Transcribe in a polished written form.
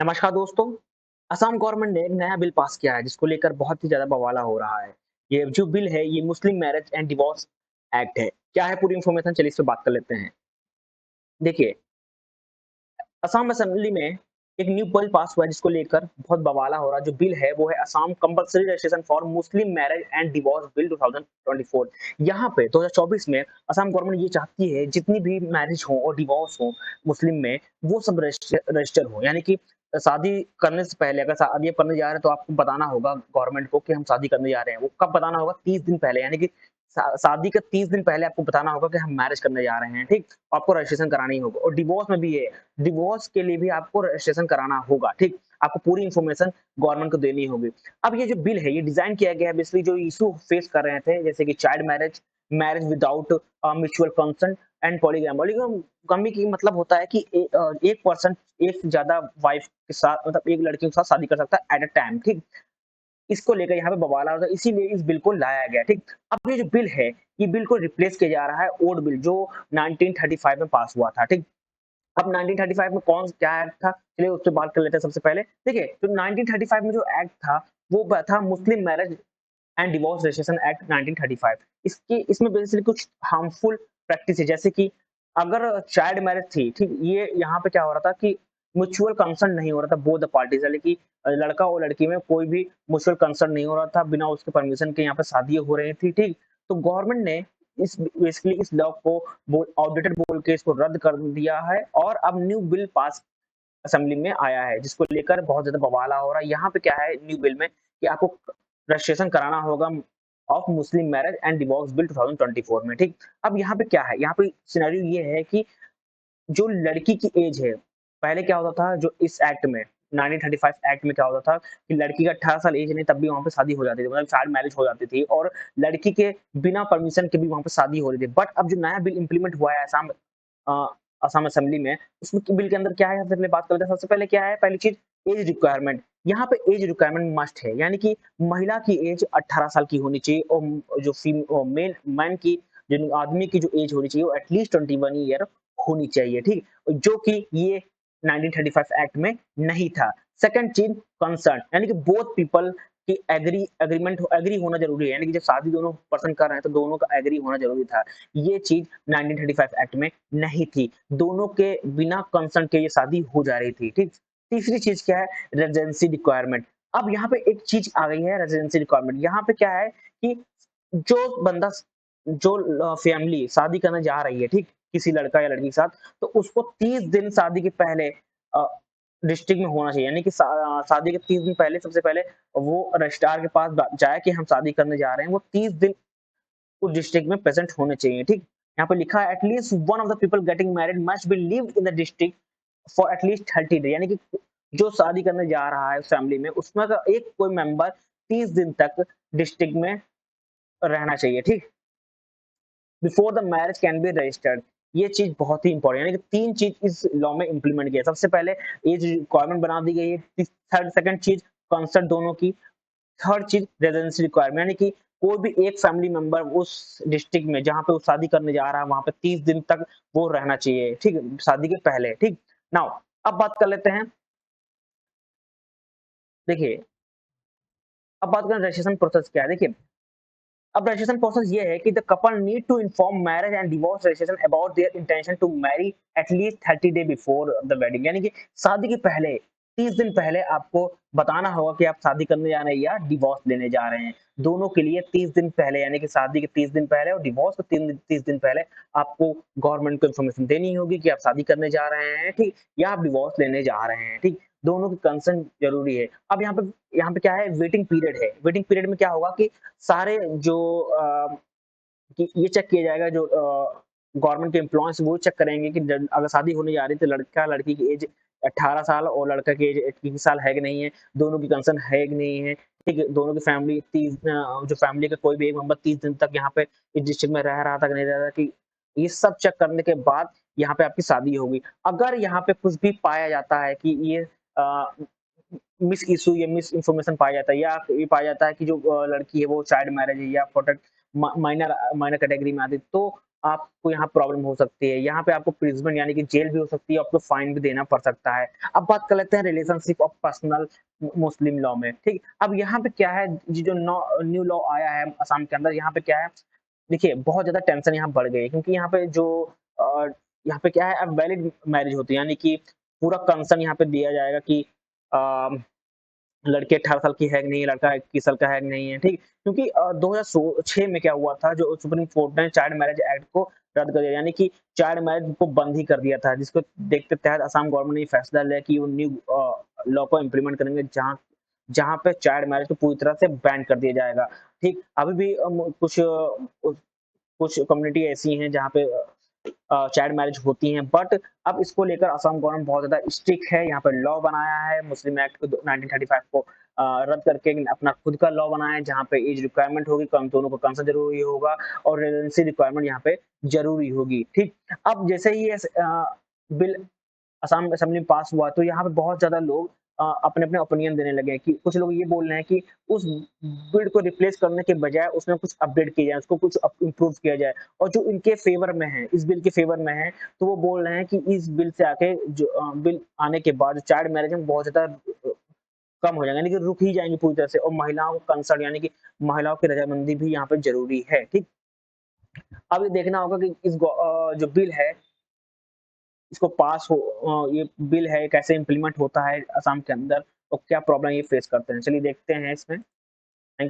नमस्कार दोस्तों। असम गवर्नमेंट ने एक नया बिल पास किया है जिसको लेकर बहुत ही ज़्यादा बवाला हो रहा है। ये जो बिल है ये मुस्लिम मैरिज एंड डिवोर्स एक्ट है। क्या है पूरी इन्फॉर्मेशन चलिए इस पे बात कर लेते हैं। देखिए, असम असेंबली में एक न्यू बिल पास हुआ है जिसको लेकर बहुत बवाला हो रहा है। जो बिल है वो है Assam compulsory registration for Muslim marriage and divorce bill 2024। यहाँ पे 2024 में असम गवर्नमेंट ये चाहती है जितनी भी मैरिज हो और डिवोर्स हो मुस्लिम में वो सब रजिस्टर हो। यानी कि शादी करने से पहले अगर शादी आप करने जा रहे हैं तो आपको बताना होगा गवर्नमेंट को कि हम शादी करने जा रहे हैं। वो कब बताना होगा? 30 दिन पहले, यानी कि शादी के 30 दिन पहले आपको बताना होगा कि हम मैरिज करने जा रहे हैं, ठीक? आपको रजिस्ट्रेशन करानी होगी। और डिवोर्स में भी ये डिवोर्स के लिए भी आपको रजिस्ट्रेशन कराना होगा, ठीक? आपको पूरी इन्फॉर्मेशन गवर्नमेंट को देनी होगी। अब ये जो बिल है ये डिजाइन किया गया है बेसिकली जो इश्यू फेस कर रहे थे जैसे कि child marriage, marriage without mutual consent and polygamy. Polygamy की मतलब होता है कि एक पर्सन एक से ज्यादा वाइफ के साथ मतलब एक लड़की के साथ शादी कर सकता है एट अ टाइम, ठीक? इसको लेकर यहाँ पे बवाल आ रहा था, इसीलिए इस बिल को लाया गया, ठीक? अब ये जो बिल है, ये बिल को रिप्लेस किया जा रहा है ओल्ड बिल जो 1935 में पास हुआ था, ठीक? अब 1935 में कौन क्या एक्ट था? चलिए उससे बात कर लेते हैं सबसे पहले। देखिए, तो 1935 में जो एक्ट था, वो था मुस्लिम marriage and divorce registration act 1935। इसमें बेसिकली कुछ हार्मफुल प्रैक्टिस है जैसे कि अगर चाइल्ड मैरिज थी, ठीक? ये यहाँ पे क्या हो रहा था कि म्यूचुअल कंसर्न नहीं हो रहा था बोथ द पार्टीज, यानी कि लड़का और लड़की में कोई भी म्यूचुअल कंसर्न नहीं हो रहा था, बिना उसके परमिशन के यहाँ पे शादियाँ हो रही थी, ठीक? तो गवर्नमेंट ने इस बेसिकली इस लॉ को आउटडेटेड बोल के इसको रद्द कर दिया है और अब न्यू बिल पास असेंबली में आया है जिसको लेकर बहुत ज्यादा बवाला हो रहा है। यहाँ पे क्या है न्यू बिल में कि आपको रजिस्ट्रेशन कराना होगा of Muslim marriage and divorce bill 2024 में, ठीक? अब यहाँ पे क्या है, यहाँ पे सिनेरियो ये है कि जो लड़की की एज है, पहले क्या होता था जो इस एक्ट में 1935 एक्ट में क्या होता था कि लड़की का 18 साल एज नहीं तब भी वहाँ पे शादी हो जाती थी, मतलब चाइल्ड मैरिज हो जाती थी और लड़की के बिना परमिशन के भी वहाँ पे शादी हो रही थी। बट अब जो नया बिल इंप्लीमेंट हुआ है अ, असम असेंबली में, उसमें बिल के अंदर क्या है सबसे पहले बात करते हैं। सबसे पहले क्या है, पहली चीज एज रिक्वायरमेंट। यहाँ पे एज रिक्वायरमेंट मस्ट है, यानी कि महिला की एज 18 साल की होनी चाहिए और जो मेन मैन की जो आदमी की जो एज होनी चाहिए वो एटलीस्ट 21 ईयर होनी चाहिए, ठीक? जो कि ये 1935 एक्ट में नहीं था। सेकंड चीज कंसर्न, यानी कि बोथ पीपल की एग्री होना जरूरी है, यानी कि जब शादी दोनों पर्सन कर रहे हैं तो दोनों का एग्री होना जरूरी था। ये चीज 1935 एक्ट में नहीं थी। दोनों के बिना कंसर्न के ये शादी हो जा रही थी, ठीक? तीसरी चीज क्या है, रेजिडेंसी रिक्वायरमेंट। अब यहाँ पे एक चीज आ गई है रेजिडेंसी रिक्वायरमेंट। यहाँ पे क्या है कि जो बंदा जो फैमिली शादी करने जा रही है, ठीक? किसी लड़का या लड़की के साथ, तो उसको 30 दिन शादी के पहले अ, डिस्ट्रिक्ट में होना चाहिए, यानी कि शादी के 30 दिन पहले सबसे पहले वो रजिस्ट्रार के पास जाए कि हम शादी करने जा रहे हैं, वो 30 दिन उस डिस्ट्रिक्ट में प्रेजेंट होने चाहिए, ठीक? यहाँ पे लिखा है at least one of the people getting married must be lived in the district for at least 30 day, यानी कि जो शादी करने जा रहा है उस फैमिली में उसमें का एक कोई मेंबर 30 दिन तक डिस्ट्रिक्ट में रहना चाहिए, ठीक? Before the marriage can be registered. ये चीज बहुत ही इंपॉर्टेंट, यानी कि तीन चीज इस लॉ में इंप्लीमेंट किया। सबसे पहले एज रिक्वायरमेंट बना दी गई है। थर्ड सेकंड चीज कंसर्ट दोनों की। थर्ड चीज रेजिडेंसी रिक्वायरमेंट, यानी कि कोई भी एक फैमिली मेंबर उस डिस्ट्रिक्ट में जहां पे वो शादी करने जा रहा है वहां पे 30 दिन तक वो रहना चाहिए, ठीक है? शादी के पहले, ठीक? नाउ अब बात कर लेते हैं। देखिए, अब बात करें रजिस्ट्रेशन प्रोसेस क्या है। देखिए, अब रजिस्ट्रेशन प्रोसेस ये है कि the couple need to inform marriage and divorce registration about their intention to marry at least 30 day before the wedding, यानी कि शादी के पहले 30 दिन पहले आपको बताना होगा कि आप शादी करने जा रहे हैं या डिवोर्स लेने जा रहे हैं। दोनों के लिए 30 दिन पहले, यानी कि शादी के 30 दिन पहले और डिवोर्स के 30 दिन पहले आपको गवर्नमेंट को इन्फॉर्मेशन देनी होगी कि आप शादी करने जा रहे हैं, ठीक? या आप डिवोर्स लेने जा रहे हैं, ठीक? दोनों की कंसर्न जरूरी है। अब यहाँ पे क्या है, वेटिंग पीरियड है। वेटिंग पीरियड में क्या होगा कि सारे जो कि ये चेक किया जाएगा जो गवर्नमेंट के एम्प्लॉइज़ वो चेक करेंगे कि जब अगर शादी होने जा रही है तो लड़का लड़की की एज 18 साल और लड़का की एज 21 साल है कि नहीं है, दोनों की कंसर्न है कि नहीं है, ठीक है? दोनों की फैमिली जो फैमिली का कोई भी एक मेंबर 30 दिन तक यहाँ पे इस डिस्ट्रिक्ट में रह रहा था कि नहीं रह रहा, कि ये सब चेक करने के बाद यहाँ पे आपकी शादी होगी। अगर यहाँ पे कुछ भी पाया जाता है कि ये अ, मिस इश्यू या मिस इन्फॉर्मेशन पाया जाता है या ये पाया जाता है कि जो लड़की है वो चाइल्ड मैरिज है या प्रोटेक्ट माइनर माइनर कैटेगरी में आती है, तो आपको यहाँ प्रॉब्लम हो सकती है। यहाँ पे आपको प्रिज़्मेंट यानी कि जेल भी हो सकती है, आपको फाइन भी देना पड़ सकता है। अब बात कर लेते हैं relationship of personal Muslim law में, ठीक? अब यहाँ पे क्या है, ये जो न्यू लॉ आया है असम के अंदर, यहाँ पे क्या है, देखिए बहुत ज़्यादा टेंशन यहाँ बढ़ गई है क्योंकि यहाँ पे जो अ, यहाँ पे क्या है, अब वैलिड मैरिज होती है, यानी कि पूरा कंसर्न यहाँ पे दिया जाएगा कि अ, लड़की 18 साल की है कि नहीं, लड़का 21 साल का है कि नहीं है, ठीक? क्योंकि 2006 में क्या हुआ था, जो सुप्रीम कोर्ट ने चाइल्ड मैरिज एक्ट को रद्द कर दिया, यानी कि चाइल्ड मैरिज को बंद ही कर दिया था, जिसको देखते तहत असम गवर्नमेंट ने ये फैसला लिया कि वो न्यू लॉ को इम्प्लीमेंट करेंगे, जहाँ जहाँ पे चाइल्ड मैरिज को पूरी तरह से बैन कर दिया जाएगा, ठीक? अभी भी कुछ कम्युनिटी ऐसी हैं जहाँ पे चाइल्ड मैरिज होती हैं, बट अब इसको लेकर असम गवर्नमेंट बहुत ज़्यादा स्ट्रिक्ट है, यहाँ पे लॉ बनाया है मुस्लिम एक्ट को 1935 को रद्द करके अपना खुद का लॉ बनाया है, जहाँ पे एज रिक्वायरमेंट होगी, कम दोनों को कंसर्न ज़रूरी होगा और रेजिडेंसी रिक्वायरमेंट यहाँ पे ज़रूरी होगी, ठीक? अब जैसे ही बिल असम असेंबली में पास हुआ तो यहाँ पे बहुत ज़्यादा लोग अपने-अपने ओपिनियन देने लगे हैं कि कुछ लोग ये बोल रहे हैं कि उस बिल को रिप्लेस करने के बजाय उसमें कुछ अपडेट किया जाए, उसको कुछ इम्प्रूव किया जाए और जो इनके फेवर में है, इस बिल के फेवर में है, तो वो बोल रहे हैं कि इस बिल से आके जो बिल आने के बाद चाइल्ड मैरिज में बहुत ज़्यादा कम हो जाएगा, यानी कि रुक ही जाएँगी पूरी तरह से और महिलाओं को कंसर्न यानी कि महिलाओं की रज़ामंदी भी यहाँ पे ज़रूरी है, ठीक? अब ये देखना होगा कि जो बिल है इसको ये बिल है कैसे इम्प्लीमेंट होता है असम के अंदर और क्या प्रॉब्लम ये फेस करते हैं। चलिए देखते हैं इसमें।